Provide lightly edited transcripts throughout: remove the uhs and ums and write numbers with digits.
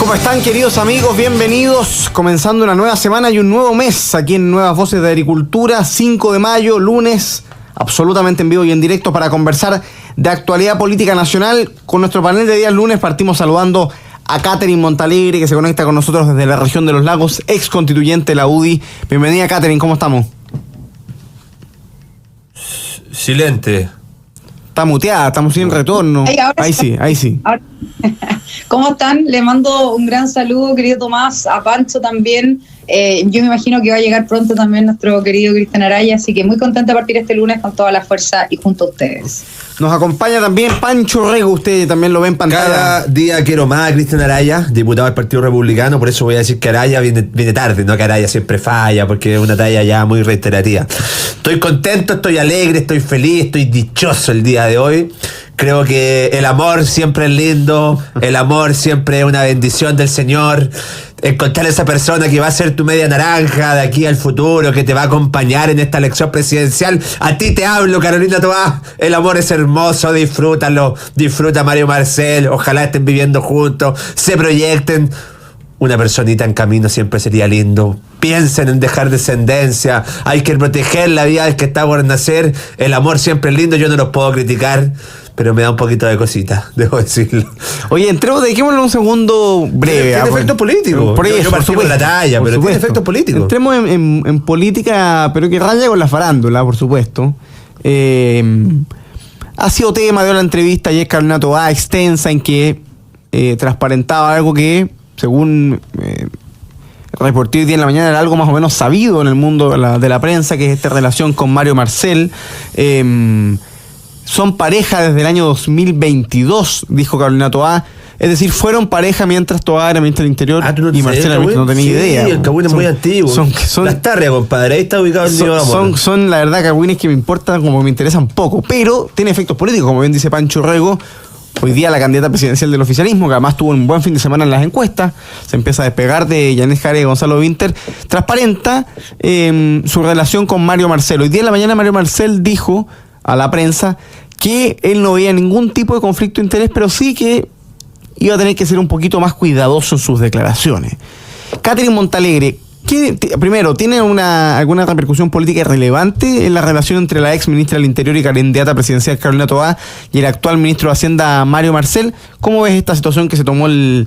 ¿Cómo están, queridos amigos? Bienvenidos, comenzando una nueva semana y un nuevo mes aquí en Nuevas Voces de Agricultura, 5 de mayo, lunes, absolutamente en vivo y en directo para conversar de actualidad política nacional. Con nuestro panel de día lunes partimos saludando a Catherine Montalegre, que se conecta con nosotros desde la región de los lagos, ex constituyente de la UDI. Bienvenida, Catherine, ¿cómo estamos? Silente. Está muteada, estamos sin retorno. Ahí sí. Ahora. ¿Cómo están? Le mando un gran saludo, querido Tomás, a Pancho también. Yo me imagino que va a llegar pronto también nuestro querido Cristian Araya, así que muy contenta de partir este lunes con toda la fuerza y junto a ustedes. Nos acompaña también Pancho Rego, usted también lo ve en pantalla. Cada día quiero más a Cristian Araya, diputado del Partido Republicano, por eso voy a decir que Araya viene tarde, no que Araya siempre falla, porque es una talla ya muy reiterativa. Estoy contento, estoy alegre, estoy feliz, estoy dichoso el día de hoy. Creo que el amor siempre es lindo, el amor siempre es una bendición del Señor. Encontrar a esa persona que va a ser tu media naranja de aquí al futuro, que te va a acompañar en esta elección presidencial. A ti te hablo, Carolina Toá. El amor es hermoso, disfrútalo. Disfruta Mario Marcel, ojalá estén viviendo juntos, se proyecten. Una personita en camino siempre sería lindo. Piensen en dejar descendencia. Hay que proteger la vida del que está por nacer. El amor siempre es lindo, yo no los puedo criticar, pero me da un poquito de cosita, debo decirlo. Oye, dediquémosle un segundo breve. Tiene efectos políticos. Yo partí por la talla, pero tiene efectos políticos. Entremos en política, pero que raya con la farándula, por supuesto. Ha sido tema de la entrevista ayer Carolina Toá, extensa, en que transparentaba algo que, según reporté hoy día en la mañana, era algo más o menos sabido en el mundo de la prensa, que es esta relación con Mario Marcel. Son pareja desde el año 2022, dijo Carolina Toá. Es decir, fueron pareja mientras Toá era ministra del Interior y Marcel era ministro, no tenía idea. Sí, el Cagüín es muy antiguo. Son Las Tarrias, compadre, ahí está ubicado el nido de amor. Son la verdad cagüines que me importan, como me interesan poco, pero tiene efectos políticos, como bien dice Pancho Rego. Hoy día la candidata presidencial del oficialismo, que además tuvo un buen fin de semana en las encuestas, se empieza a despegar de Yanez Jare y Gonzalo Vinter, transparenta su relación con Mario Marcel. Hoy día en la mañana Mario Marcel dijo a la prensa que él no veía ningún tipo de conflicto de interés, pero sí que iba a tener que ser un poquito más cuidadoso en sus declaraciones. Catherine Montalegre, primero, ¿tiene alguna repercusión política relevante en la relación entre la ex ministra del Interior y candidata presidencial Carolina Toá y el actual ministro de Hacienda Mario Marcel? ¿Cómo ves esta situación que se tomó el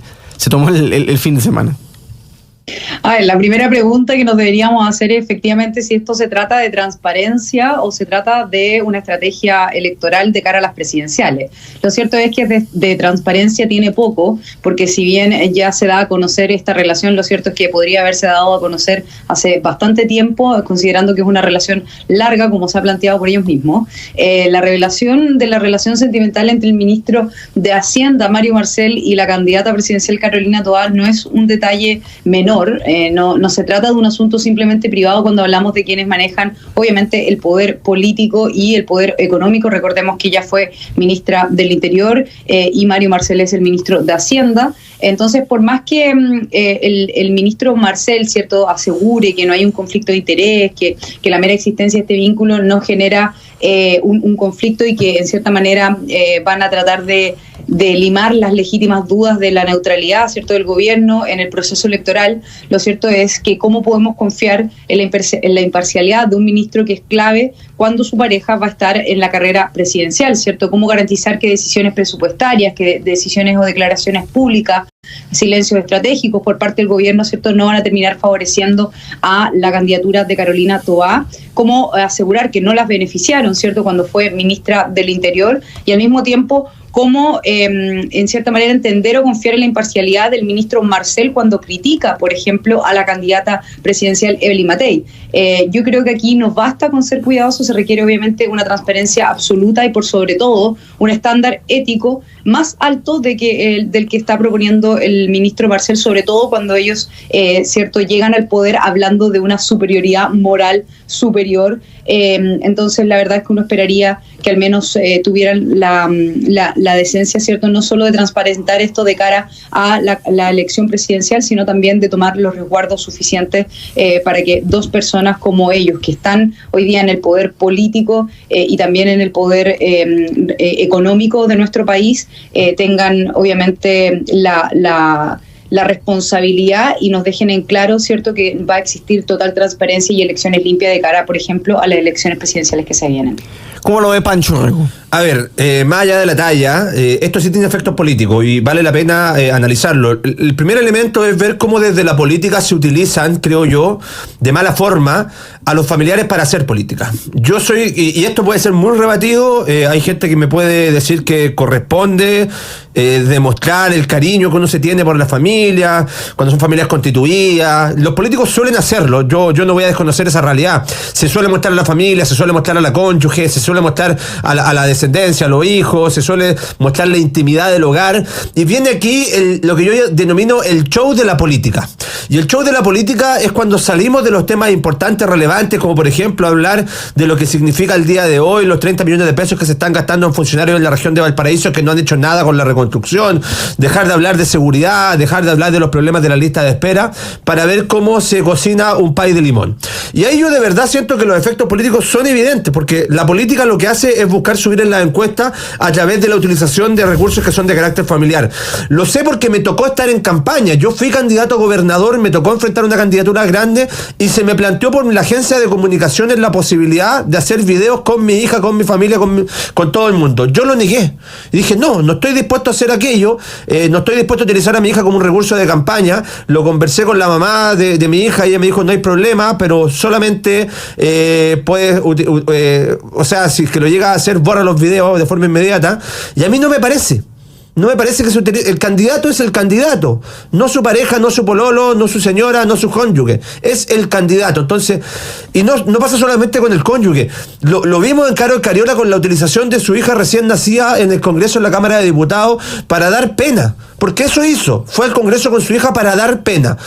fin de semana? A ver, la primera pregunta que nos deberíamos hacer es efectivamente si esto se trata de transparencia o se trata de una estrategia electoral de cara a las presidenciales. Lo cierto es que de transparencia tiene poco, porque si bien ya se da a conocer esta relación, lo cierto es que podría haberse dado a conocer hace bastante tiempo, considerando que es una relación larga, como se ha planteado por ellos mismos. La revelación de la relación sentimental entre el ministro de Hacienda, Mario Marcel, y la candidata presidencial Carolina Toá no es un detalle menor. No se trata de un asunto simplemente privado cuando hablamos de quienes manejan, obviamente, el poder político y el poder económico. Recordemos que ella fue ministra del Interior y Mario Marcel es el ministro de Hacienda. Entonces, por más que el ministro Marcel, ¿cierto?, asegure que no hay un conflicto de interés, que la mera existencia de este vínculo no genera un conflicto y que en cierta manera van a tratar de limar las legítimas dudas de la neutralidad, ¿cierto?, del gobierno en el proceso electoral, lo cierto es que cómo podemos confiar en la imparcialidad de un ministro que es clave cuando su pareja va a estar en la carrera presidencial, ¿cierto? ¿Cómo garantizar que decisiones presupuestarias, que decisiones o declaraciones públicas, silencios estratégicos por parte del gobierno, ¿cierto?, no van a terminar favoreciendo a la candidatura de Carolina Toá? ¿Cómo asegurar que no las beneficiaron, ¿cierto?, cuando fue ministra del Interior? Y al mismo tiempo, cómo, en cierta manera, entender o confiar en la imparcialidad del ministro Marcel cuando critica, por ejemplo, a la candidata presidencial Evelyn Matei. Yo creo que aquí no basta con ser cuidadosos, se requiere obviamente una transparencia absoluta y, por sobre todo, un estándar ético más alto del que está proponiendo el ministro Marcel, sobre todo cuando ellos cierto, llegan al poder hablando de una superioridad moral superior. Entonces, la verdad es que uno esperaría que al menos tuvieran la decencia, ¿cierto?, no solo de transparentar esto de cara a la elección presidencial, sino también de tomar los resguardos suficientes para que dos personas como ellos, que están hoy día en el poder político y también en el poder económico de nuestro país, tengan obviamente la responsabilidad y nos dejen en claro, ¿cierto?, que va a existir total transparencia y elecciones limpias de cara, por ejemplo, a las elecciones presidenciales que se vienen. ¿Cómo lo ve Pancho Rego? A ver, más allá de la talla, esto sí tiene efectos políticos y vale la pena analizarlo. El primer elemento es ver cómo desde la política se utilizan, creo yo, de mala forma a los familiares para hacer política. Yo soy, y esto puede ser muy rebatido, hay gente que me puede decir que corresponde demostrar el cariño que uno se tiene por la familia, cuando son familias constituidas. Los políticos suelen hacerlo, yo no voy a desconocer esa realidad. Se suele mostrar a la familia, se suele mostrar a la cónyuge, se suele mostrar a la descendencia, a los hijos, se suele mostrar la intimidad del hogar, y viene aquí lo que yo denomino el show de la política. Y el show de la política es cuando salimos de los temas importantes, relevantes, como por ejemplo hablar de lo que significa el día de hoy, los 30 millones de pesos que se están gastando en funcionarios en la región de Valparaíso que no han hecho nada con la reconstrucción, dejar de hablar de seguridad, dejar de hablar de los problemas de la lista de espera, para ver cómo se cocina un pay de limón. Y ahí yo de verdad siento que los efectos políticos son evidentes, porque la política lo que hace es buscar subir en la encuesta a través de la utilización de recursos que son de carácter familiar. Lo sé porque me tocó estar en campaña. Yo fui candidato a gobernador, me tocó enfrentar una candidatura grande y se me planteó por la agencia de comunicaciones la posibilidad de hacer videos con mi hija, con mi familia, con todo el mundo. Yo lo negué y dije, no estoy dispuesto a hacer aquello, no estoy dispuesto a utilizar a mi hija como un recurso de campaña. Lo conversé con la mamá de mi hija y ella me dijo, no hay problema, pero solamente puedes, o sea, si es que lo llega a hacer, borra los videos de forma inmediata. Y a mí no me parece que el candidato es el candidato, no su pareja, no su pololo, no su señora, no su cónyuge, es el candidato. Entonces, y no pasa solamente con el cónyuge, lo vimos en Carol Cariola con la utilización de su hija recién nacida en el Congreso, en la Cámara de Diputados, para dar pena, porque eso hizo, fue al Congreso con su hija para dar pena.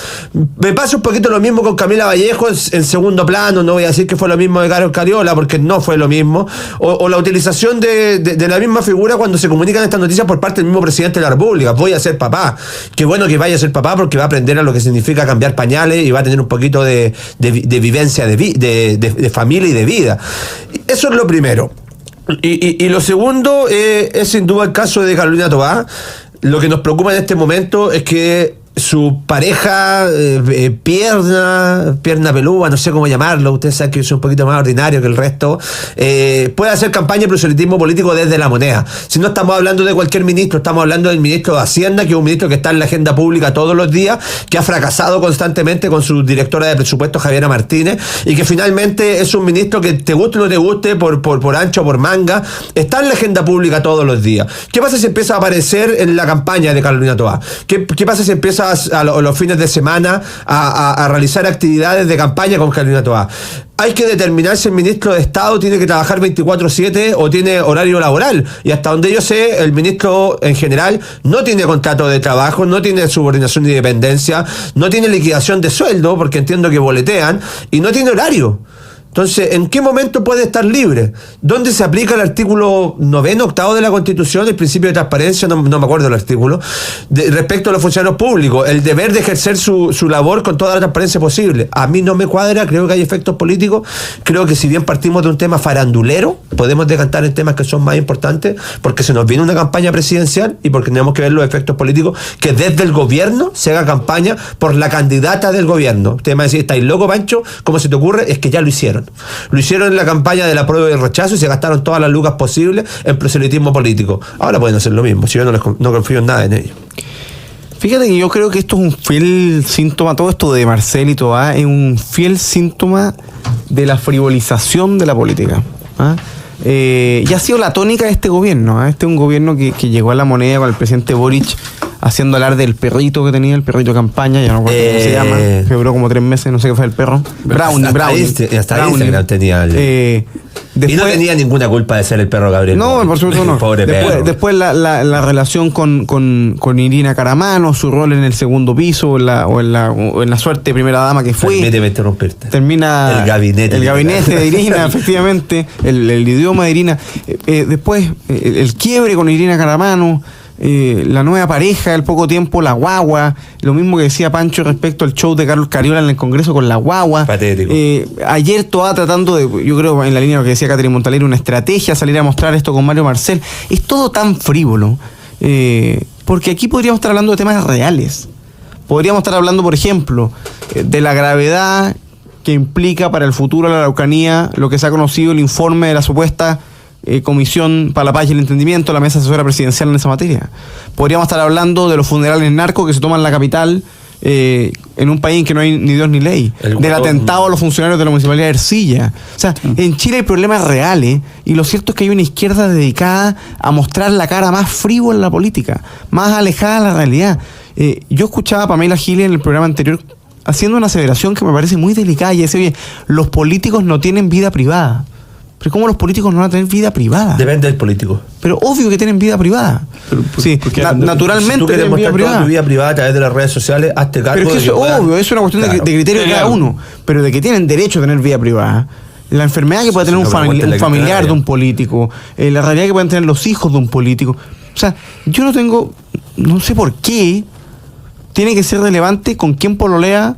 Me pasa un poquito lo mismo con Camila Vallejo en segundo plano, no voy a decir que fue lo mismo de Carol Cariola, porque no fue lo mismo, o la utilización de la misma figura cuando se comunican estas noticias por parte del mismo presidente de la República. Voy a ser papá. Qué bueno que vaya a ser papá, porque va a aprender a lo que significa cambiar pañales y va a tener un poquito de vivencia de familia y de vida. Eso es lo primero. Y lo segundo es sin duda el caso de Carolina Toá. Lo que nos preocupa en este momento es que su pareja, pierna pelúa, no sé cómo llamarlo, ustedes saben que es un poquito más ordinario que el resto, puede hacer campaña de proselitismo político desde la moneda. Si no estamos hablando de cualquier ministro, estamos hablando del ministro de Hacienda, que es un ministro que está en la agenda pública todos los días, que ha fracasado constantemente con su directora de presupuesto, Javiera Martínez, y que finalmente es un ministro que te guste o no te guste, por ancho o por manga, está en la agenda pública todos los días. ¿Qué pasa si empieza a aparecer en la campaña de Carolina Toá? ¿Qué pasa si empieza a los fines de semana a realizar actividades de campaña con Carolina Toá? Hay que determinar si el ministro de Estado tiene que trabajar 24/7 o tiene horario laboral. Y hasta donde yo sé, el ministro en general no tiene contrato de trabajo, no tiene subordinación ni dependencia, no tiene liquidación de sueldo, porque entiendo que boletean, y no tiene horario. Entonces, ¿en qué momento puede estar libre? ¿Dónde se aplica el artículo 9º, 8º de la Constitución, el principio de transparencia? No me acuerdo del artículo. Respecto a los funcionarios públicos, el deber de ejercer su labor con toda la transparencia posible. A mí no me cuadra, creo que hay efectos políticos. Creo que si bien partimos de un tema farandulero, podemos decantar en temas que son más importantes, porque se nos viene una campaña presidencial y porque tenemos que ver los efectos políticos, que desde el gobierno se haga campaña por la candidata del gobierno. Usted me va a decir, ¿estáis loco, Pancho? ¿Cómo se te ocurre? Es que ya lo hicieron. Lo hicieron en la campaña de la prueba y el rechazo y se gastaron todas las lucas posibles en proselitismo político. Ahora pueden hacer lo mismo, si yo no confío en nada en ellos. Fíjate que yo creo que esto es un fiel síntoma, todo esto de Marcel y Toá es un fiel síntoma de la frivolización de la política. Y ha sido la tónica de este gobierno. Este es un gobierno que llegó a la moneda con el presidente Boric haciendo hablar del perrito que tenía, el perrito de campaña, ya no recuerdo cómo se llama, que duró como 3 meses, no sé qué fue el perro. Brownie. Hasta Instagram tenía después, y no tenía ninguna culpa de ser el perro Gabriel. No, por supuesto no. Pobre perro. Después la relación con Irina Caramano, su rol en el segundo piso, o en la suerte de primera dama que fue. Permíteme interrumpirte. Termina el gabinete de Irina, efectivamente, el idioma de Irina. Después el quiebre con Irina Caramano. La nueva pareja, al poco tiempo la guagua, lo mismo que decía Pancho respecto al show de Carlos Cariola en el Congreso con la guagua. Patético. Ayer Toá tratando de, yo creo en la línea de lo que decía Catherine Montalegre, una estrategia, salir a mostrar esto con Mario Marcel. Es todo tan frívolo, porque aquí podríamos estar hablando de temas reales. Podríamos estar hablando, por ejemplo, de la gravedad que implica para el futuro de la Araucanía lo que se ha conocido el informe de la supuesta Comisión para la Paz y el Entendimiento, la mesa asesora presidencial en esa materia. Podríamos estar hablando de los funerales narcos que se toman en la capital, en un país en que no hay ni Dios ni ley, del atentado a los funcionarios de la Municipalidad de Ercilla. O sea, en Chile hay problemas reales, y lo cierto es que hay una izquierda dedicada a mostrar la cara más frívola en la política, más alejada de la realidad. Yo escuchaba a Pamela Giles en el programa anterior haciendo una aseveración que me parece muy delicada, y decía: oye, los políticos no tienen vida privada. Pero ¿cómo los políticos no van a tener vida privada? Depende del político. Pero obvio que tienen vida privada. Sí, naturalmente. Si tú quieres mostrar toda tu vida privada a través de las redes sociales, hazte cargo. Pero es que eso es obvio, es una cuestión de criterio de cada uno. Pero de que tienen derecho a tener vida privada, la enfermedad que puede tener un familiar de un político, la realidad que pueden tener los hijos de un político. O sea, yo no sé por qué tiene que ser relevante con quién pololea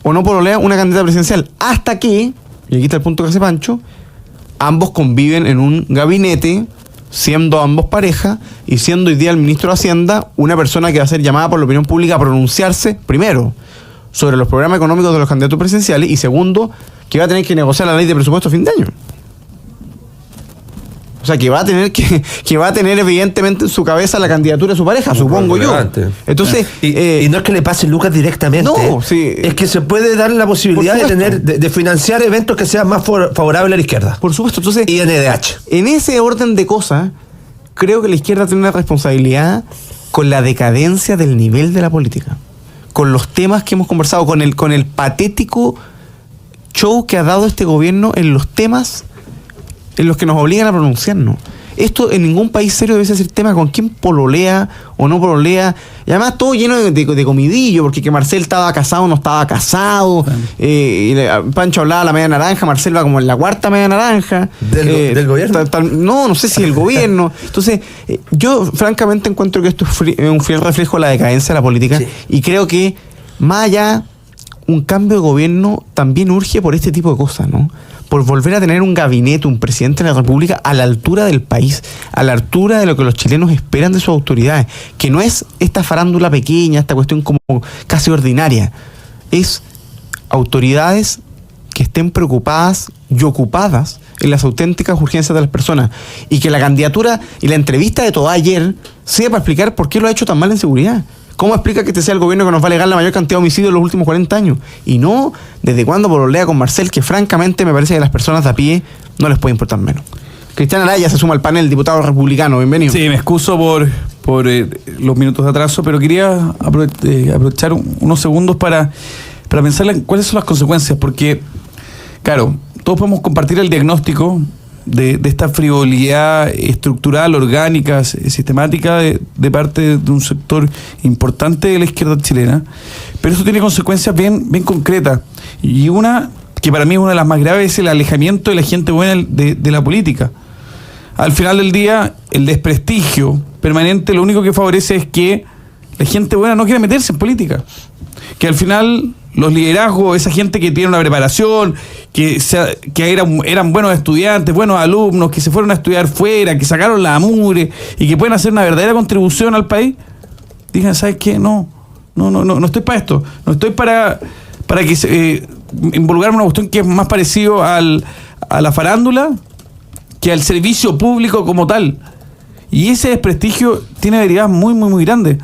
o no pololea una candidata presidencial, hasta que, y aquí está el punto que hace Pancho, ambos conviven en un gabinete, siendo ambos pareja, y siendo hoy día el ministro de Hacienda una persona que va a ser llamada por la opinión pública a pronunciarse, primero, sobre los programas económicos de los candidatos presidenciales, y segundo, que va a tener que negociar la ley de presupuesto a fin de año. O sea, que va a tener evidentemente en su cabeza la candidatura de su pareja, supongo yo. Entonces, y no es que le pase lucas directamente. No, sí. Es que se puede dar la posibilidad de financiar eventos que sean más favorables a la izquierda. Por supuesto. Entonces, y NDH. En ese orden de cosas, creo que la izquierda tiene una responsabilidad con la decadencia del nivel de la política, con los temas que hemos conversado, con el patético show que ha dado este gobierno en los temas en los que nos obligan a pronunciarnos. Esto en ningún país serio debe ser tema con quién pololea o no pololea. Y además todo lleno de comidillo, porque que Marcel estaba casado o no estaba casado. Pancho hablaba de la media naranja, Marcel va como en la cuarta media naranja. ¿Del gobierno? No sé si el gobierno. Entonces, yo francamente encuentro que esto es un fiel reflejo de la decadencia de la política. Sí. Y creo que más allá, un cambio de gobierno también urge por este tipo de cosas, ¿no? Por volver a tener un gabinete, un presidente de la República a la altura del país, a la altura de lo que los chilenos esperan de sus autoridades, que no es esta farándula pequeña, esta cuestión como casi ordinaria, es autoridades que estén preocupadas y ocupadas en las auténticas urgencias de las personas, y que la candidatura y la entrevista de Toá ayer sea para explicar por qué lo ha hecho tan mal en seguridad. ¿Cómo explica que este sea el gobierno que nos va a legar la mayor cantidad de homicidios en los últimos 40 años? Y no desde cuándo pololea con Marcel, que francamente me parece que a las personas de a pie no les puede importar menos. Cristian Araya se suma al panel, diputado republicano, bienvenido. Sí, me excuso por los minutos de atraso, pero quería aprovechar unos segundos para pensar en cuáles son las consecuencias, porque, claro, todos podemos compartir el diagnóstico de esta frivolidad estructural, orgánica, sistemática de parte de un sector importante de la izquierda chilena, pero eso tiene consecuencias bien concretas, y una que para mí es una de las más graves es el alejamiento de la gente buena de la política. Al final del día, el desprestigio permanente lo único que favorece es que la gente buena no quiere meterse en política, que al final los liderazgos, esa gente que tiene una preparación, que eran buenos estudiantes, buenos alumnos, que se fueron a estudiar fuera, que sacaron la mugre y que pueden hacer una verdadera contribución al país, digan, ¿sabes qué? No estoy para esto, no estoy para que involucrarme en una cuestión que es más parecido a la farándula que al servicio público como tal. Y ese desprestigio tiene derivadas muy, muy, muy grandes.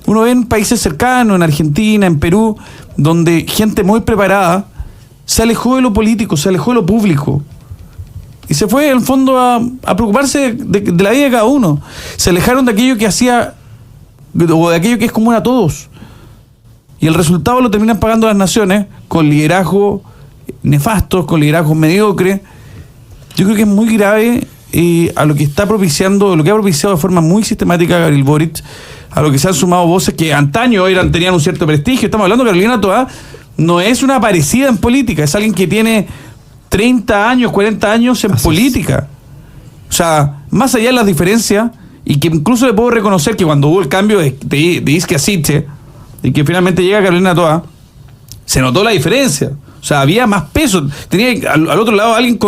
Uno ve en países cercanos, en Argentina, en Perú, donde gente muy preparada se alejó de lo político, se alejó de lo público. Y se fue, en el fondo, a preocuparse de la vida de cada uno. Se alejaron de aquello que hacía, o de aquello que es común a todos. Y el resultado lo terminan pagando las naciones con liderazgos nefastos, con liderazgos mediocres. Yo creo que es muy grave a lo que está propiciando, lo que ha propiciado de forma muy sistemática Gabriel Boric, a lo que se han sumado voces que antaño tenían un cierto prestigio. Estamos hablando de Carolina Toá, no es una aparecida en política, es alguien que tiene 30 años, 40 años en política. O sea, más allá de las diferencias, y que incluso le puedo reconocer que cuando hubo el cambio de Isque a Siche, y que finalmente llega Carolina Toá, se notó la diferencia. O sea, había más peso. Tenía al otro lado alguien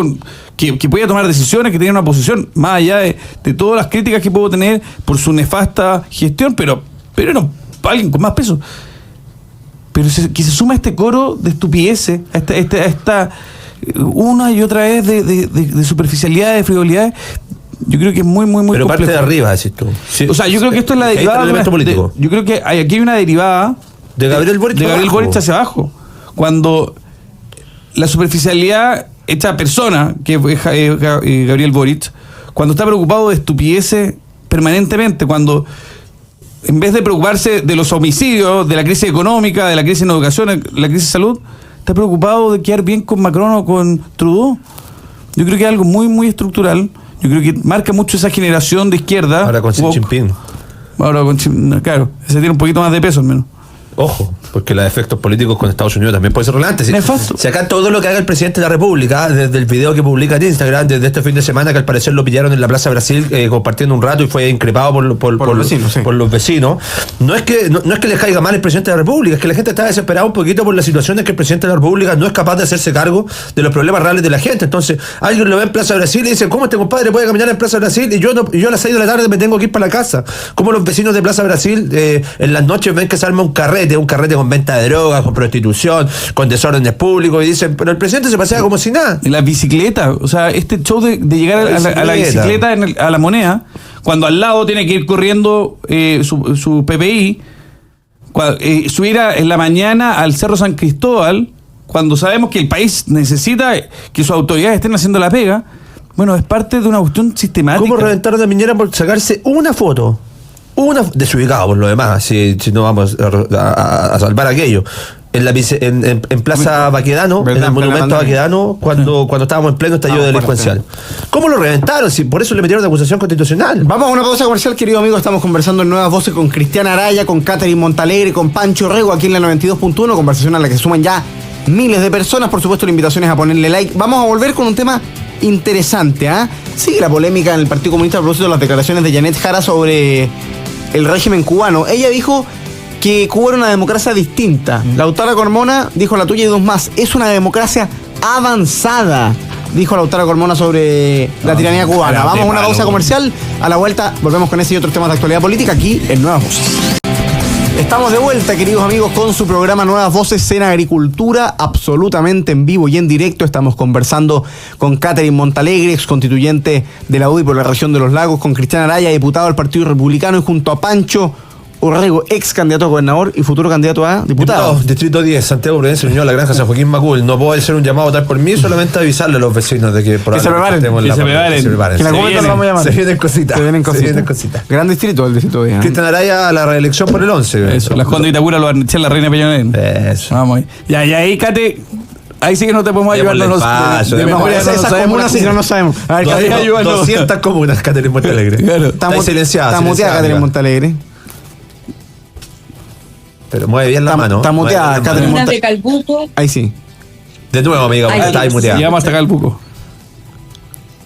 que podía tomar decisiones, que tenía una posición, más allá de todas las críticas que puedo tener por su nefasta gestión, pero era alguien con más peso. pero que se suma este coro de estupideces, a esta una y otra vez de superficialidad, de frivolidad. Yo creo que es muy complejo. Pero parte de arriba, decís tú. Sí. O sea, yo creo que esto es la derivada yo creo que aquí hay una derivada de Gabriel Boric hacia abajo. Cuando la superficialidad hecha persona, que es Gabriel Boric, cuando está preocupado de estupideces permanentemente, cuando en vez de preocuparse de los homicidios, de la crisis económica, de la crisis en educación, la crisis de salud, está preocupado de quedar bien con Macron o con Trudeau. Yo creo que es algo muy estructural. Yo creo que marca mucho esa generación de izquierda. Ahora con Xi Jinping. Claro, ese tiene un poquito más de peso al menos. Ojo, porque los efectos políticos con Estados Unidos también pueden ser relevantes. Nefasto. Si acá todo lo que haga el presidente de la República, desde el video que publica en Instagram, desde este fin de semana, que al parecer lo pillaron en la Plaza Brasil compartiendo un rato y fue increpado por los vecinos, no es que les caiga mal el presidente de la República, es que la gente está desesperada un poquito por la situación en que el presidente de la República no es capaz de hacerse cargo de los problemas reales de la gente. Entonces, alguien lo ve en Plaza Brasil y dice, ¿cómo este compadre puede caminar en Plaza Brasil y yo a las 6 de la tarde me tengo que ir para la casa? ¿Cómo los vecinos de Plaza Brasil en las noches ven que se arma un carrete con venta de drogas, con prostitución, con desórdenes públicos, y dicen, pero el presidente se pasea como si nada? Y la bicicleta, o sea, este show de llegar a la bicicleta a la Moneda, cuando al lado tiene que ir corriendo su PPI, subir en la mañana al Cerro San Cristóbal, cuando sabemos que el país necesita que sus autoridades estén haciendo la pega. Bueno, es parte de una cuestión sistemática. ¿Cómo reventaron a Miñera por sacarse una foto? Desubicado por lo demás, si no vamos a salvar aquello. En Plaza Baquedano, en el monumento a Baquedano, cuando estábamos en pleno estallido delincuencial. ¿Cómo lo reventaron? Si por eso le metieron la acusación constitucional. Vamos a una pausa comercial, querido amigo. Estamos conversando en Nuevas Voces con Cristiana Araya, con Catherine Montalegre, con Pancho Rego, aquí en la 92.1, conversación a la que suman ya miles de personas. Por supuesto, la invitación es a ponerle like. Vamos a volver con un tema interesante. Sigue la polémica en el Partido Comunista a propósito de las declaraciones de Janet Jara sobre el régimen cubano. Ella dijo que Cuba era una democracia distinta. Lautaro Carmona dijo la tuya y dos más. Es una democracia avanzada, dijo Lautaro Carmona sobre la tiranía cubana. Vamos a una pausa comercial. A la vuelta volvemos con ese y otros temas de actualidad política aquí en Nuevas Voces. Estamos de vuelta, queridos amigos, con su programa Nuevas Voces en Agricultura, absolutamente en vivo y en directo. Estamos conversando con Catherine Montalegre, ex constituyente de la UDI por la región de los Lagos, con Cristiana Araya, diputado del Partido Republicano, y junto a Pancho Orrego, ex candidato a gobernador y futuro candidato a diputado. Distrito 10, Santiago Providencia, Unión La Granja, San Joaquín Macul. No puedo hacer un llamado a votar por mí, solamente avisarle a los vecinos de que por se preparen. Que se preparen. Que en algún momento lo vamos a llamar. Se vienen cositas. Gran distrito, el distrito 10. Cristian Araya a la reelección por el 11. Eso, las Condes de Itacura lo van a echar la Reina Peñonel. Eso. Vamos ahí. Ya, ahí, Cate. Ahí sí que no te podemos ayudar. De memoria esas comunas sí que no nos sabemos. A ver, Catherine, ayúdanos. 200 comunas, Catherine Montalegre. Claro. Está silenciada. Está muteada, Catherine Montalegre. Pero mueve bien la mano. Está muteada, Catherine Montalegre. De Calbuco. Ahí sí. De nuevo, amiga, está ahí muteada. Llegamos hasta Calbuco.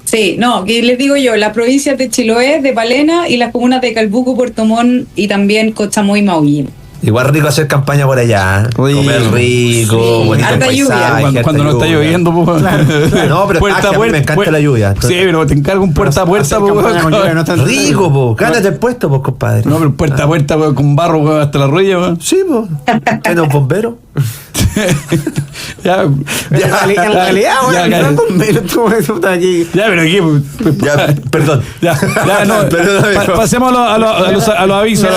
Sí, no, que les digo yo, las provincias de Chiloé, de Palena y las comunas de Calbuco, Puerto Montt y también Cochamoy y Maullín. Igual rico hacer campaña por allá. Comer rico, bonito paisaje. Cuando no está lloviendo, pues. Claro. No, pero puerta, me encanta la lluvia. Entonces, sí, pero te encargo un puerta a puerta, pues. Rico, pues. Gánate el puesto, pues, compadre. No, pero puerta a puerta, pues, con barro, pues, hasta la rodilla, pues. Sí, pues. ¿Tiene un bombero? En realidad, no bombero, tú estás aquí. Ya, pero aquí, pues. Ya, perdón. Ya, no. Pasemos a los avisos.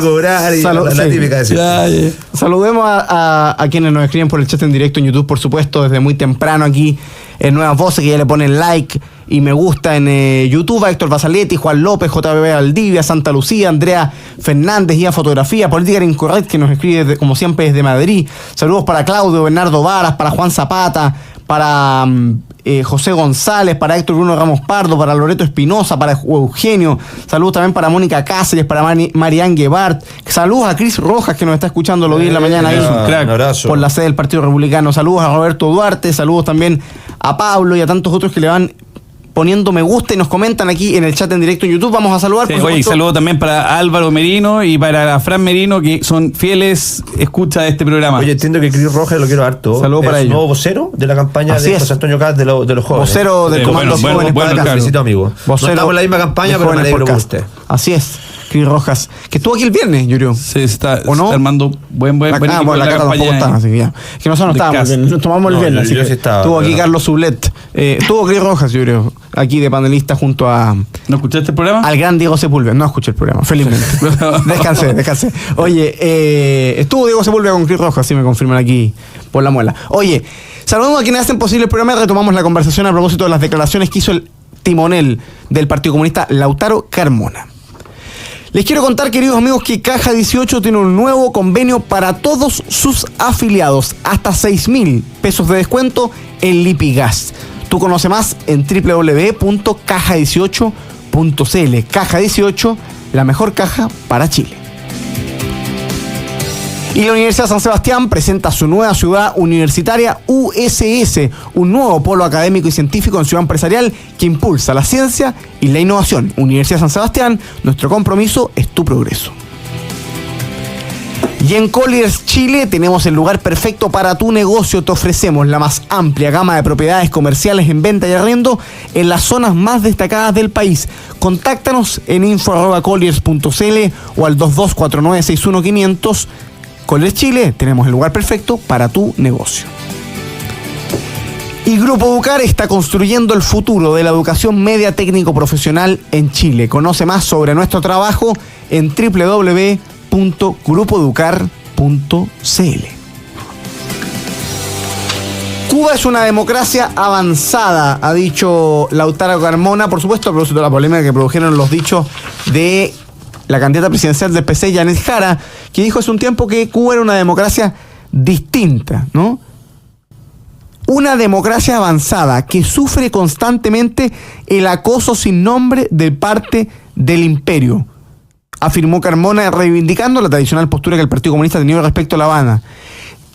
Cobrar y la típica de Saludemos a quienes nos escriben por el chat en directo en YouTube, por supuesto, desde muy temprano aquí en Nuevas Voces, que ya le ponen like y me gusta en YouTube, a Héctor Basaletti, Juan López, JBB Valdivia, Santa Lucía, Andrea Fernández, Guía Fotografía, Política Incorrect, que nos escribe como siempre desde Madrid. Saludos para Claudio, Bernardo Varas, para Juan Zapata, para José González, para Héctor Bruno Ramos Pardo, para Loreto Espinosa, para Eugenio. Saludos también para Mónica Cáceres, para Marianne Guevart. Saludos a Cris Rojas, que nos está escuchando, lo vi en la mañana ahí, un abrazo, por la sede del Partido Republicano. Saludos a Roberto Duarte, saludos también a Pablo y a tantos otros que le van poniendo me gusta y nos comentan aquí en el chat en directo en YouTube. Vamos a saludar. Sí, oye, saludo también para Álvaro Merino y para Fran Merino, que son fieles escuchas de este programa. Oye, entiendo que Cris Rojas lo quiero harto. Saludos para ellos. Nuevo vocero de la campaña de José Antonio Caz de los jóvenes. Vocero del Comando Jóvenes. Felicito, amigo. Vocero, no estamos en la misma campaña, pero me alegro por usted. Así es. Cris Rojas, que estuvo aquí el viernes, yo creo. Se está, ¿O no? está armando buen La equipo cara en la tampoco campaña. está, así que ya. Es que nosotros no de estábamos, casa. nos tomamos el No, viernes. yo así sí que estaba, estuvo aquí pero- Carlos Sublet. Estuvo Cris Rojas, yo creo, aquí de panelista junto a ¿No escuchaste el programa? al gran Diego Sepúlveda. No escuché el programa, felizmente. Descansé. Oye, estuvo Diego Sepúlveda con Cris Rojas, así me confirman aquí por la muela. Oye, saludamos a quienes hacen posible el programa y retomamos la conversación a propósito de las declaraciones que hizo el timonel del Partido Comunista, Lautaro Carmona. Les quiero contar, queridos amigos, que Caja 18 tiene un nuevo convenio para todos sus afiliados, hasta 6.000 pesos de descuento en Lipigas. Tú conoce más en www.caja18.cl. Caja 18, la mejor caja para Chile. Y la Universidad San Sebastián presenta su nueva ciudad universitaria USS, un nuevo polo académico y científico en ciudad empresarial que impulsa la ciencia y la innovación. Universidad San Sebastián, nuestro compromiso es tu progreso. Y en Colliers Chile tenemos el lugar perfecto para tu negocio. Te ofrecemos la más amplia gama de propiedades comerciales en venta y arriendo en las zonas más destacadas del país. Contáctanos en info@colliers.cl o al 2249-61500. Colliers Chile, tenemos el lugar perfecto para tu negocio. Y Grupo Educar está construyendo el futuro de la educación media técnico profesional en Chile. Conoce más sobre nuestro trabajo en www.grupoeducar.cl. Cuba es una democracia avanzada, ha dicho Lautaro Carmona, por supuesto, a propósito de la polémica que produjeron los dichos de la candidata presidencial del PC, Yanet Jara, que dijo hace un tiempo que Cuba era una democracia distinta, ¿no? Una democracia avanzada que sufre constantemente el acoso sin nombre de parte del imperio, afirmó Carmona, reivindicando la tradicional postura que el Partido Comunista ha tenido respecto a La Habana.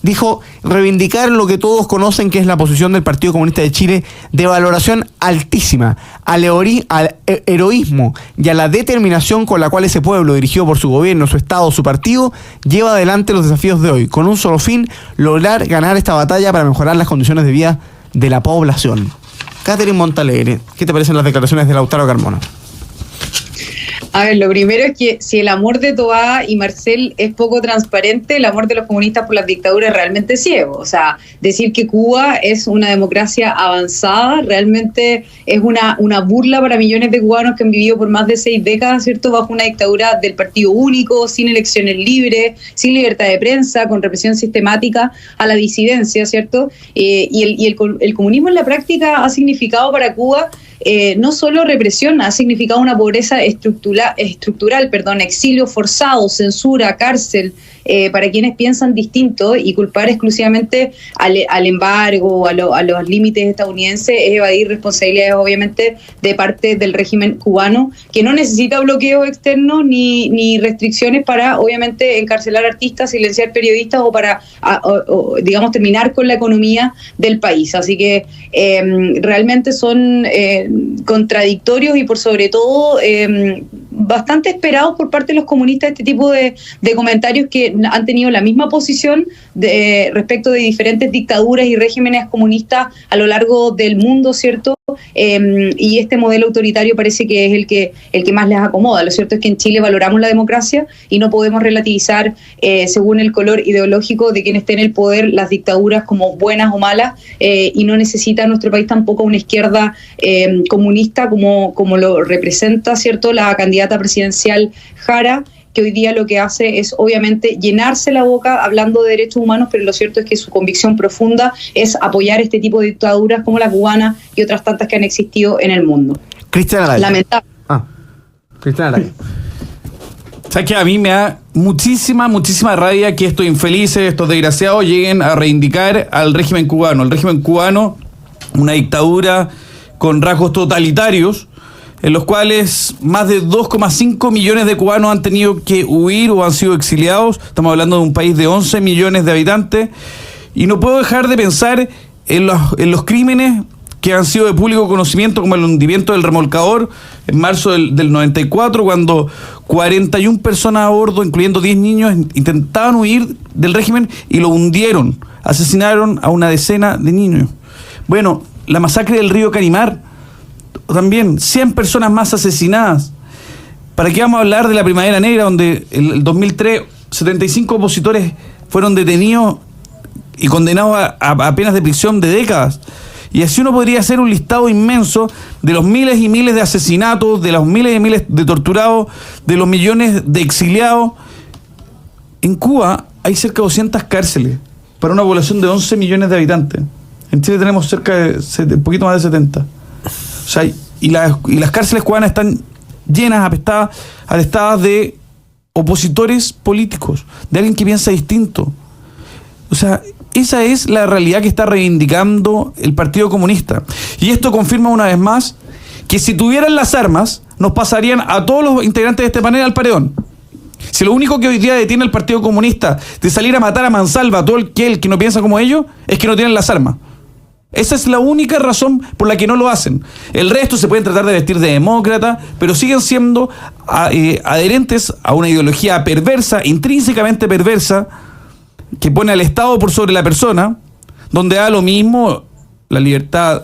Dijo reivindicar lo que todos conocen que es la posición del Partido Comunista de Chile de valoración altísima al heroísmo y a la determinación con la cual ese pueblo, dirigido por su gobierno, su Estado, su partido, lleva adelante los desafíos de hoy, con un solo fin: lograr ganar esta batalla para mejorar las condiciones de vida de la población. Catherine Montalegre, ¿qué te parecen las declaraciones de Lautaro Carmona? A ver, lo primero es que si el amor de Toá y Marcel es poco transparente, el amor de los comunistas por las dictaduras es realmente ciego. O sea, decir que Cuba es una democracia avanzada realmente es una burla para millones de cubanos que han vivido por más de 6 décadas, ¿cierto?, bajo una dictadura del partido único, sin elecciones libres, sin libertad de prensa, con represión sistemática a la disidencia, ¿cierto? Y el comunismo en la práctica ha significado para Cuba no solo represión, ha significado una pobreza estructural, exilio forzado, censura, cárcel, para quienes piensan distinto, y culpar exclusivamente al embargo, a los límites estadounidenses, es evadir responsabilidades obviamente de parte del régimen cubano, que no necesita bloqueos externos ni restricciones para obviamente encarcelar artistas, silenciar periodistas o para digamos terminar con la economía del país. Así que realmente son contradictorios y por sobre todo bastante esperados por parte de los comunistas este tipo de comentarios que han tenido la misma posición respecto de diferentes dictaduras y regímenes comunistas a lo largo del mundo, ¿cierto? Y este modelo autoritario parece que es el que más les acomoda. Lo cierto es que en Chile valoramos la democracia y no podemos relativizar según el color ideológico de quien esté en el poder las dictaduras como buenas o malas, y no necesita nuestro país tampoco una izquierda comunista como lo representa, ¿cierto?, la candidata presidencial Jara, que hoy día lo que hace es obviamente llenarse la boca hablando de derechos humanos, pero lo cierto es que su convicción profunda es apoyar este tipo de dictaduras como la cubana y otras tantas que han existido en el mundo. Cristian Araya. Lamentable. Cristian Araya. ¿Sabes qué? A mí me da muchísima rabia que estos infelices, estos desgraciados lleguen a reivindicar al régimen cubano. El régimen cubano, una dictadura con rasgos totalitarios, en los cuales más de 2,5 millones de cubanos han tenido que huir o han sido exiliados. Estamos hablando de un país de 11 millones de habitantes. Y no puedo dejar de pensar en los crímenes que han sido de público conocimiento, como el hundimiento del remolcador en marzo del 94, cuando 41 personas a bordo, incluyendo 10 niños, intentaban huir del régimen y lo hundieron. Asesinaron a una decena de niños. Bueno, la masacre del río Carimar, también 100 personas más asesinadas. ¿Para qué vamos a hablar de la Primavera Negra, donde el 2003 75 opositores fueron detenidos y condenados a penas de prisión de décadas? Y así uno podría hacer un listado inmenso de los miles y miles de asesinatos, de los miles y miles de torturados, de los millones de exiliados. En Cuba hay cerca de 200 cárceles para una población de 11 millones de habitantes. En Chile tenemos cerca de un poquito más de 70. O sea, y las cárceles cubanas están llenas, atestadas de opositores políticos, de alguien que piensa distinto. O sea, esa es la realidad que está reivindicando el Partido Comunista. Y esto confirma una vez más que si tuvieran las armas, nos pasarían a todos los integrantes de este panel al paredón. Si lo único que hoy día detiene al Partido Comunista de salir a matar a mansalva a todo el que no piensa como ellos, es que no tienen las armas. Esa es la única razón por la que no lo hacen. El resto se pueden tratar de vestir de demócrata, pero siguen siendo adherentes a una ideología perversa, intrínsecamente perversa, que pone al Estado por sobre la persona, donde da lo mismo la libertad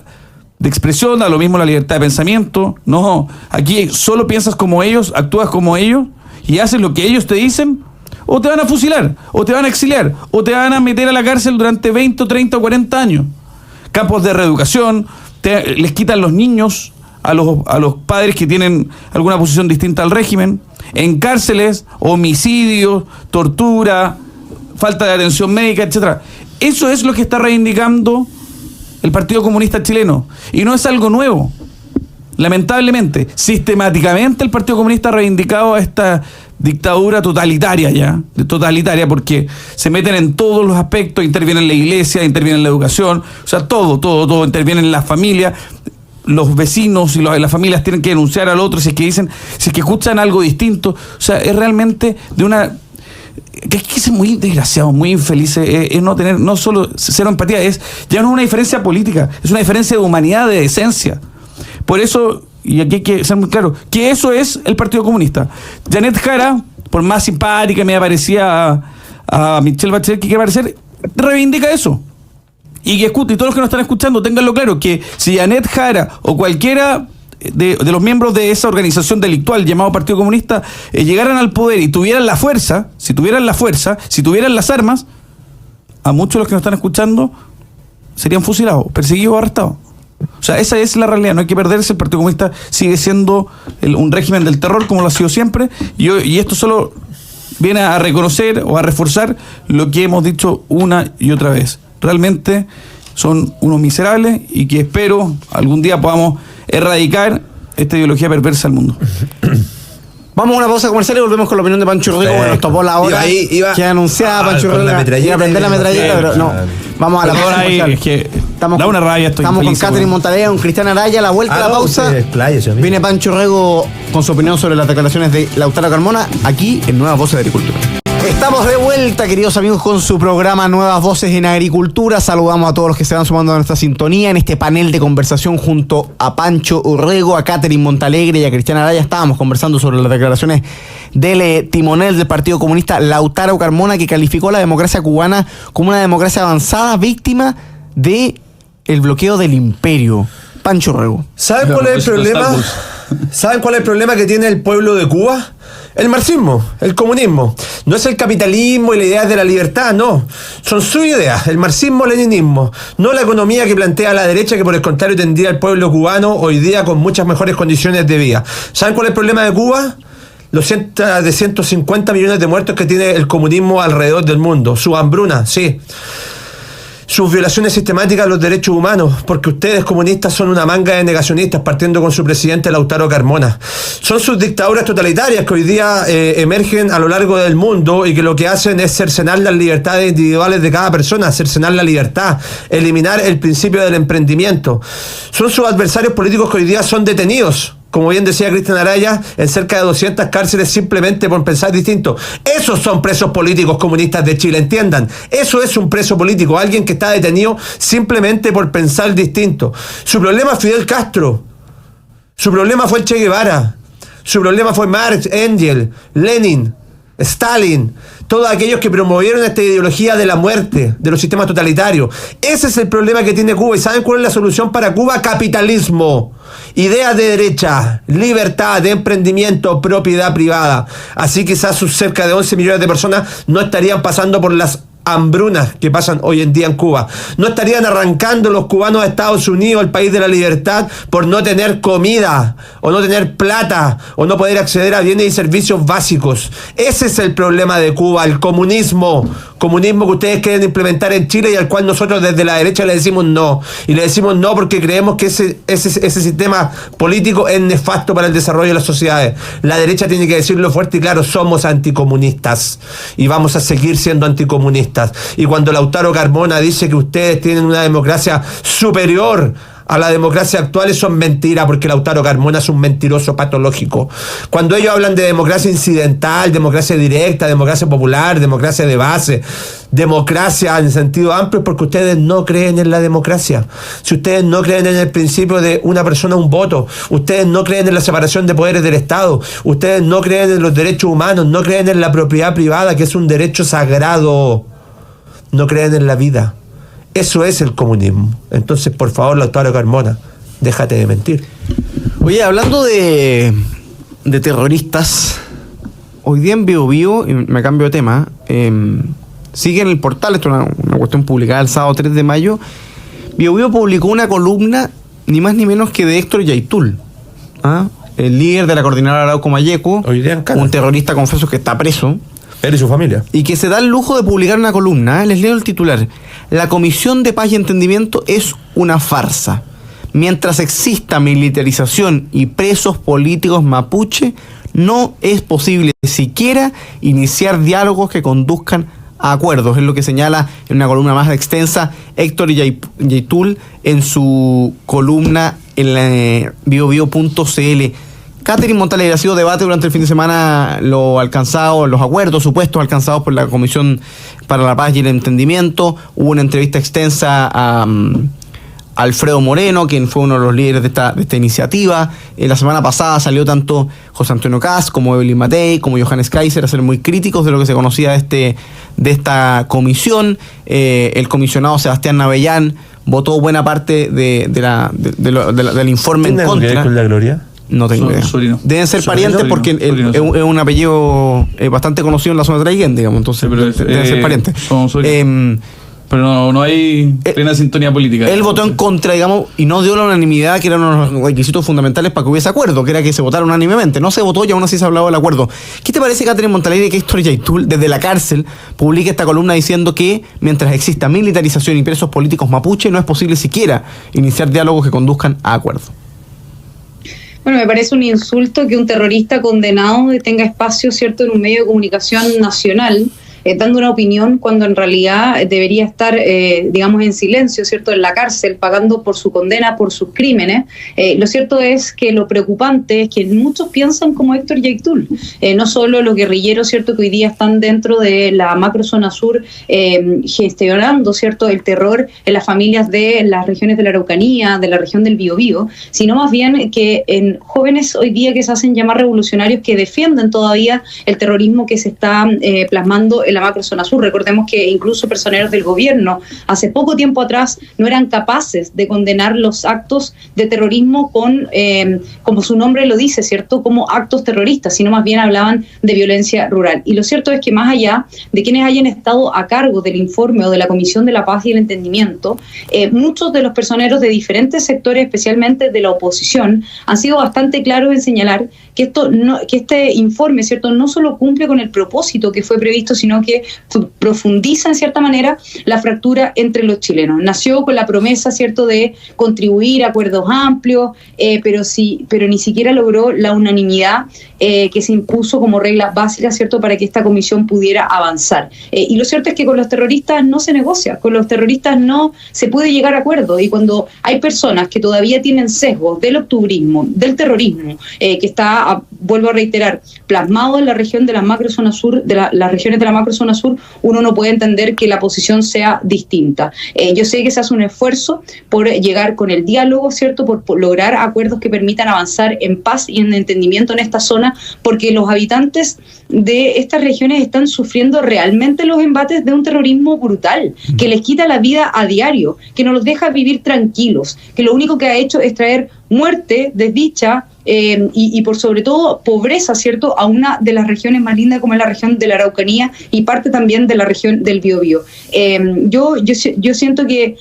de expresión, da lo mismo la libertad de pensamiento. No, aquí solo piensas como ellos, actúas como ellos y haces lo que ellos te dicen, o te van a fusilar, o te van a exiliar, o te van a meter a la cárcel durante 20, 30 o 40 años. Campos de reeducación, les quitan los niños a los padres que tienen alguna posición distinta al régimen, en cárceles, homicidios, tortura, falta de atención médica, etcétera. Eso es lo que está reivindicando el Partido Comunista chileno. Y no es algo nuevo. Lamentablemente, sistemáticamente el Partido Comunista ha reivindicado a esta dictadura totalitaria porque se meten en todos los aspectos, intervienen en la iglesia, intervienen en la educación, o sea, todo, intervienen en la familia. Los vecinos y las familias tienen que denunciar al otro si es que escuchan algo distinto. O sea, es realmente de una... que es muy desgraciado, muy infeliz, es no solo cero empatía, ya no es una diferencia política, es una diferencia de humanidad, de decencia. Por eso, y aquí hay que ser muy claro, que eso es el Partido Comunista. Janet Jara, por más simpática me parecía a Michelle Bachelet que quiere parecer, reivindica eso. Y todos los que nos están escuchando, ténganlo claro, que si Janet Jara o cualquiera de los miembros de esa organización delictual llamado Partido Comunista llegaran al poder y tuvieran la fuerza, si tuvieran las armas, a muchos de los que nos están escuchando serían fusilados, perseguidos o arrestados. O sea, esa es la realidad, no hay que perderse. El Partido Comunista sigue siendo un régimen del terror como lo ha sido siempre, y esto solo viene a reconocer o a reforzar lo que hemos dicho una y otra vez. Realmente son unos miserables y que espero algún día podamos erradicar esta ideología perversa del mundo. Vamos a una pausa comercial y volvemos con la opinión de Pancho Urrego. Bueno, nos topó la hora que anunciaba Pancho Urrego. Iba a prender la metralleta, pero no. Vamos a la pausa comercial. Estamos con Catherine Montalegre, con Cristian Araya. A la vuelta a la pausa viene Pancho Urrego con su opinión sobre las declaraciones de Lautaro Carmona aquí en Nuevas Voces de Agricultura. Estamos de vuelta, queridos amigos, con su programa Nuevas Voces en Agricultura. Saludamos a todos los que se van sumando a nuestra sintonía en este panel de conversación junto a Pancho Urrego, a Catherine Montalegre y a Cristian Araya. Estábamos conversando sobre las declaraciones del timonel del Partido Comunista, Lautaro Carmona, que calificó la democracia cubana como una democracia avanzada, víctima de el bloqueo del imperio. Pancho Urrego. ¿Saben cuál es el problema? ¿Saben cuál es el problema que tiene el pueblo de Cuba? El marxismo, el comunismo. No es el capitalismo y la idea de la libertad, no. Son sus ideas, el marxismo-leninismo. No la economía que plantea la derecha, que por el contrario tendría el pueblo cubano hoy día con muchas mejores condiciones de vida. ¿Saben cuál es el problema de Cuba? Los 150 millones de muertos que tiene el comunismo alrededor del mundo. Su hambruna, sí. Sus violaciones sistemáticas a los derechos humanos, porque ustedes comunistas son una manga de negacionistas, partiendo con su presidente Lautaro Carmona. Son sus dictaduras totalitarias que hoy día emergen a lo largo del mundo y que lo que hacen es cercenar las libertades individuales de cada persona, cercenar la libertad, eliminar el principio del emprendimiento. Son sus adversarios políticos que hoy día son detenidos, como bien decía Cristian Araya, en cerca de 200 cárceles simplemente por pensar distinto. Esos son presos políticos comunistas de Chile, entiendan. Eso es un preso político, alguien que está detenido simplemente por pensar distinto. Su problema es Fidel Castro. Su problema fue el Che Guevara. Su problema fue Marx, Engels, Lenin. Stalin, todos aquellos que promovieron esta ideología de la muerte, de los sistemas totalitarios. Ese es el problema que tiene Cuba. ¿Y saben cuál es la solución para Cuba? Capitalismo, ideas de derecha, libertad, de emprendimiento, propiedad privada. Así quizás sus cerca de 11 millones de personas no estarían pasando por las hambrunas que pasan hoy en día en Cuba. No estarían arrancando los cubanos a Estados Unidos, el país de la libertad, por no tener comida, o no tener plata, o no poder acceder a bienes y servicios básicos. Ese es el problema de Cuba, el comunismo que ustedes quieren implementar en Chile y al cual nosotros desde la derecha le decimos no. Y le decimos no porque creemos que ese sistema político es nefasto para el desarrollo de las sociedades. La derecha tiene que decirlo fuerte y claro: somos anticomunistas y vamos a seguir siendo anticomunistas. Y cuando Lautaro Carmona dice que ustedes tienen una democracia superior a la democracia actual, eso es mentira, porque Lautaro Carmona es un mentiroso patológico. Cuando ellos hablan de democracia incidental, democracia directa, democracia popular, democracia de base, democracia en sentido amplio, es porque ustedes no creen en la democracia. Si ustedes no creen en el principio de una persona un voto, ustedes no creen en la separación de poderes del Estado, ustedes no creen en los derechos humanos, no creen en la propiedad privada, que es un derecho sagrado, no creen en la vida. Eso es el comunismo. Entonces, por favor, Lautaro Carmona, déjate de mentir. Oye, hablando de terroristas, hoy día en Biobío, y me cambio de tema, sigue en el portal, esto es una cuestión publicada el sábado 3 de mayo, Biobío publicó una columna, ni más ni menos que de Héctor Yaitul, el líder de la coordinadora Arauco Mayeco, un terrorista, confeso, que está preso. Él y su familia. Y que se da el lujo de publicar una columna. Les leo el titular: la Comisión de Paz y Entendimiento es una farsa. Mientras exista militarización y presos políticos mapuche, no es posible siquiera iniciar diálogos que conduzcan a acuerdos. Es lo que señala en una columna más extensa Héctor Yaitul en su columna en la biobio.cl. Catherine Montalegre, ha sido debate durante el fin de semana los acuerdos supuestos alcanzados por la Comisión para la Paz y el Entendimiento. Hubo una entrevista extensa a Alfredo Moreno, quien fue uno de los líderes de esta iniciativa. La semana pasada salió tanto José Antonio Kast como Evelyn Matei, como Johannes Kaiser, a ser muy críticos de lo que se conocía de esta comisión. El comisionado Sebastián Navellán votó buena parte del informe en contra. ¿Tiene con la Gloria? No tengo idea. Deben ser parientes porque es un apellido bastante conocido en la zona de Traiguén, digamos. Entonces, deben ser parientes. Pero no hay plena sintonía política. Él votó en contra, digamos, y no dio la unanimidad, que eran uno de los requisitos fundamentales para que hubiese acuerdo, que era que se votara unánimemente. No se votó y aún así se ha hablado del acuerdo. ¿Qué te parece, Catherine Montalegre, que Héctor Yaitul, desde la cárcel, publique esta columna diciendo que mientras exista militarización y presos políticos mapuche, no es posible siquiera iniciar diálogos que conduzcan a acuerdos? Bueno, me parece un insulto que un terrorista condenado tenga espacio, ¿cierto?, en un medio de comunicación nacional, dando una opinión cuando en realidad debería estar, digamos, en silencio, ¿cierto?, en la cárcel, pagando por su condena, por sus crímenes. Lo cierto es que lo preocupante es que muchos piensan como Héctor Yaitul, no solo los guerrilleros, ¿cierto?, que hoy día están dentro de la macrozona sur, gestionando, ¿cierto?, el terror en las familias de las regiones de la Araucanía, de la región del Biobío, sino más bien que en jóvenes hoy día que se hacen llamar revolucionarios, que defienden todavía el terrorismo que se está plasmando en la macrozona sur. Recordemos que incluso personeros del gobierno hace poco tiempo atrás no eran capaces de condenar los actos de terrorismo con, como su nombre lo dice, ¿cierto?, como actos terroristas, sino más bien hablaban de violencia rural. Y lo cierto es que más allá de quienes hayan estado a cargo del informe o de la Comisión de la Paz y el Entendimiento, muchos de los personeros de diferentes sectores, especialmente de la oposición, han sido bastante claros en señalar que este informe, ¿cierto?, no solo cumple con el propósito que fue previsto, sino que profundiza en cierta manera la fractura entre los chilenos. Nació con la promesa, ¿cierto?, de contribuir a acuerdos amplios, pero ni siquiera logró la unanimidad que se impuso como regla básica, ¿cierto?, para que esta comisión pudiera avanzar. Y lo cierto es que con los terroristas no se negocia, con los terroristas no se puede llegar a acuerdos, y cuando hay personas que todavía tienen sesgos del octubrismo, del terrorismo, que está está, vuelvo a reiterar, plasmado en la región de la macrozona sur, de las regiones de la macrozona sur, uno no puede entender que la posición sea distinta. Yo sé que se hace un esfuerzo por llegar con el diálogo, ¿cierto?, por lograr acuerdos que permitan avanzar en paz y en entendimiento en esta zona, porque los habitantes de estas regiones están sufriendo realmente los embates de un terrorismo brutal, que les quita la vida a diario, que no los deja vivir tranquilos, que lo único que ha hecho es traer muerte, desdicha y por sobre todo pobreza, ¿cierto?, a una de las regiones más lindas como es la región de la Araucanía y parte también de la región del Biobío. Yo siento que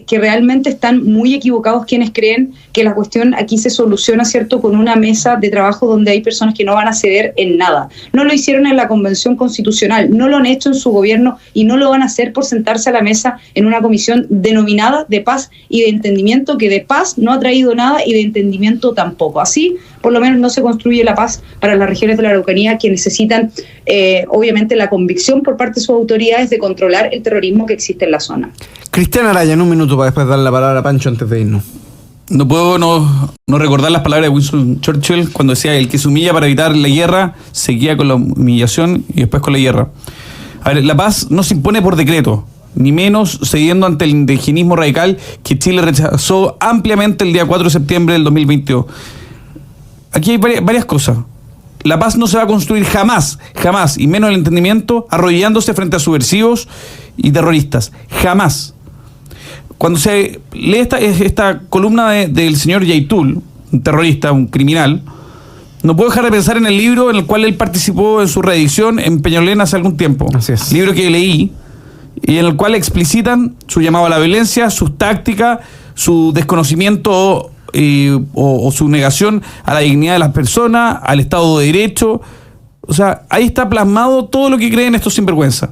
realmente están muy equivocados quienes creen que la cuestión aquí se soluciona, ¿cierto?, con una mesa de trabajo donde hay personas que no van a ceder en nada. No lo hicieron en la Convención Constitucional, no lo han hecho en su gobierno y no lo van a hacer por sentarse a la mesa en una comisión denominada de paz y de entendimiento, que de paz no ha traído nada y de entendimiento tampoco. Así, por lo menos, no se construye la paz para las regiones de la Araucanía, que necesitan, obviamente, la convicción por parte de sus autoridades de controlar el terrorismo que existe en la zona. Cristian Araya, en un minuto para después darle la palabra a Pancho antes de irnos. No puedo no recordar las palabras de Winston Churchill cuando decía: el que se humilla para evitar la guerra se guía con la humillación y después con la guerra. A ver, la paz no se impone por decreto, ni menos cediendo ante el indigenismo radical que Chile rechazó ampliamente el día 4 de septiembre del 2022. Aquí hay varias cosas. La paz no se va a construir jamás, y menos el entendimiento, arrodillándose frente a subversivos y terroristas. Jamás. Cuando se lee esta columna del señor Yaitul, un terrorista, un criminal, no puedo dejar de pensar en el libro en el cual él participó en su reedición en Peñalolén hace algún tiempo. Así es. Libro que leí y en el cual explicitan su llamado a la violencia, sus tácticas, su desconocimiento o su negación a la dignidad de las personas, al Estado de Derecho. O sea, ahí está plasmado todo lo que creen estos sinvergüenzas.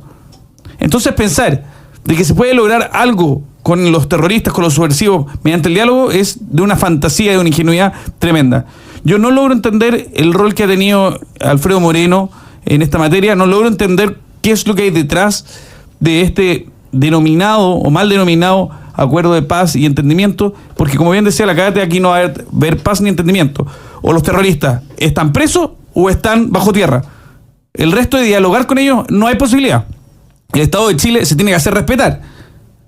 Entonces, pensar de que se puede lograr algo con los terroristas, con los subversivos, mediante el diálogo, es de una fantasía y de una ingenuidad tremenda. Yo no logro entender el rol que ha tenido Alfredo Moreno en esta materia, no logro entender qué es lo que hay detrás de este denominado o mal denominado acuerdo de paz y entendimiento, porque como bien decía la Cáate, aquí no va a haber paz ni entendimiento. O los terroristas están presos o están bajo tierra. El resto de dialogar con ellos no hay posibilidad. El Estado de Chile se tiene que hacer respetar.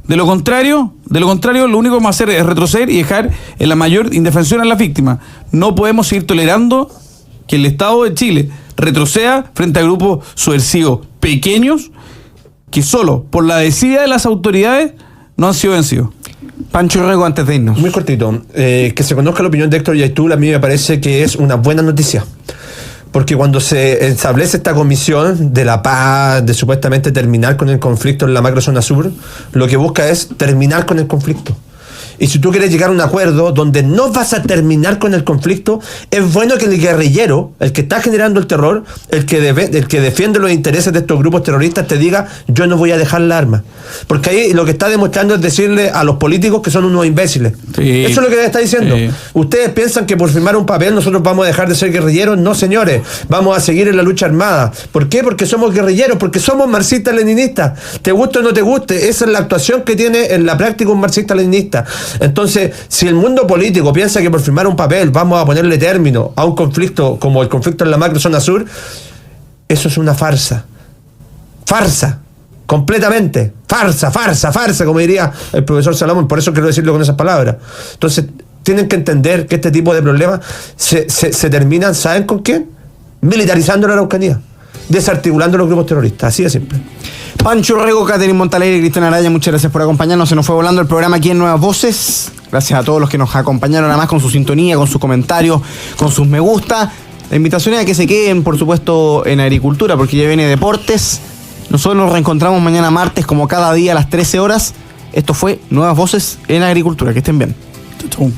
De lo contrario, lo único que vamos a hacer es retroceder y dejar en la mayor indefensión a las víctimas. No podemos seguir tolerando que el Estado de Chile retroceda frente a grupos subversivos pequeños que solo por la desidia de las autoridades no han sido vencidos. Pancho Rego, antes de irnos. Muy cortito. Que se conozca la opinión de Héctor Yaitul, a mí me parece que es una buena noticia. Porque cuando se establece esta comisión de la paz, de supuestamente terminar con el conflicto en la macrozona sur, lo que busca es terminar con el conflicto. Y si tú quieres llegar a un acuerdo donde no vas a terminar con el conflicto, es bueno que el guerrillero, el que está generando el terror, el que defiende los intereses de estos grupos terroristas, te diga: yo no voy a dejar la arma. Porque ahí lo que está demostrando es decirle a los políticos que son unos imbéciles. Sí. Eso es lo que está diciendo. Sí. Ustedes piensan que por firmar un papel nosotros vamos a dejar de ser guerrilleros. No, señores, vamos a seguir en la lucha armada. ¿Por qué? Porque somos guerrilleros, porque somos marxistas-leninistas. Te guste o no te guste, esa es la actuación que tiene en la práctica un marxista-leninista. Entonces, si el mundo político piensa que por firmar un papel vamos a ponerle término a un conflicto como el conflicto en la macrozona sur, eso es una farsa. Farsa. Completamente. Farsa, como diría el profesor Salomón. Por eso quiero decirlo con esas palabras. Entonces, tienen que entender que este tipo de problemas se terminan, ¿saben con qué? Militarizando la Araucanía. Desarticulando los grupos terroristas. Así de simple. Pancho Rego, Catherine Montalegre y Cristian Araya, muchas gracias por acompañarnos. Se nos fue volando el programa aquí en Nuevas Voces. Gracias a todos los que nos acompañaron, además con su sintonía, con sus comentarios, con sus me gusta. La invitación es a que se queden, por supuesto, en agricultura, porque ya viene deportes. Nosotros nos reencontramos mañana martes, como cada día a las 13 horas. Esto fue Nuevas Voces en Agricultura. Que estén bien. Chau.